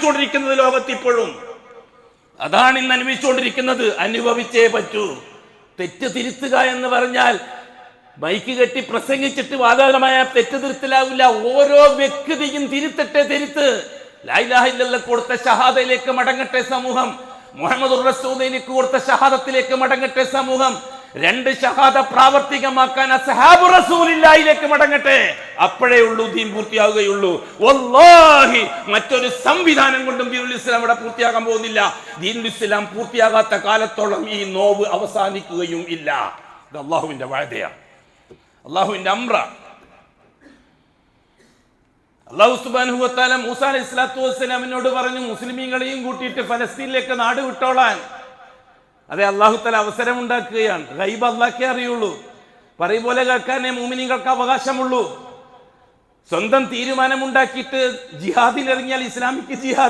അനുഭവിച്ചുകൊണ്ടിരിക്കുന്നത് ലോകത്ത് ഇപ്പോഴും. അതാണ് ഇന്ന് അനുഭവിച്ചുകൊണ്ടിരിക്കുന്നത്. അനുഭവിച്ചേ പറ്റൂ. തെറ്റ് തിരുത്തുക എന്ന് പറഞ്ഞാൽ മൈക്ക് കെട്ടി പ്രസംഗിച്ചിട്ട് വാദകരമായ തെറ്റ് തിരുത്തലാവില്ല. ഓരോ വ്യക്തിയും തിരുത്തട്ടെ തിരുത്ത്. ലാ ഇലാഹ ഇല്ലല്ലാഹ് കൊടുത്ത ഷഹാദയിലേക്ക് മടങ്ങട്ടെ സമൂഹം. മുഹമ്മദുർ റസൂലിലേക്ക് കൊടുത്ത ഷഹാദത്തിലേക്ക് മടങ്ങട്ടെ സമൂഹം. 2 ഷഹാദ പ്രാവർത്തികമാക്കാൻ അസ്ഹാബു റസൂലില്ലാഹിലേക്ക് മടങ്ങട്ടെ. അപ്പോഴേ ഉള്ളൂ ദീൻ പൂർത്തിയാവുകയുള്ളൂ. വല്ലാഹി മറ്റൊരു സംവിധാനം കൊണ്ടും ദീനുൽ ഇസ്ലാം ഇവിടെ പൂർത്തിയാകാൻ പോകുന്നില്ല. ദീനുൽ ഇസ്ലാം പൂർത്തിയാകാത്ത കാലത്തോളം ഈ നോവ് അവസാനിക്കുകയും ഇല്ല. ഇത് അള്ളാഹുവിന്റെ വാഅദയാണ്, അള്ളാഹുവിന്റെ അംറ. അല്ലാഹു സുബ്ഹാനഹു വ തആല മൂസാ അലൈഹി സ്വലാത്തു വസ്സലാമിനോട് പറഞ്ഞു, മുസ്ലിമീങ്ങളെയും കൂട്ടിയിട്ട് ഫലസ്തീനിലേക്ക് നാട് വിട്ടോളാൻ. അതെ, അല്ലാഹു തആല അവസരം ഉണ്ടാക്കുകയാണ്. ഗൈബ് അല്ലാഹ്ക്കേ അറിയുള്ളൂ. പറയും പോലെ കേൾക്കാനേ മുഅ്മിനീങ്ങൾക്ക് അവകാശമുള്ളൂ. സ്വന്തം തീരുമാനമുണ്ടാക്കിയിട്ട് ജിഹാദിനിറങ്ങിയാൽ ഇസ്ലാമിക് ജിഹാദ്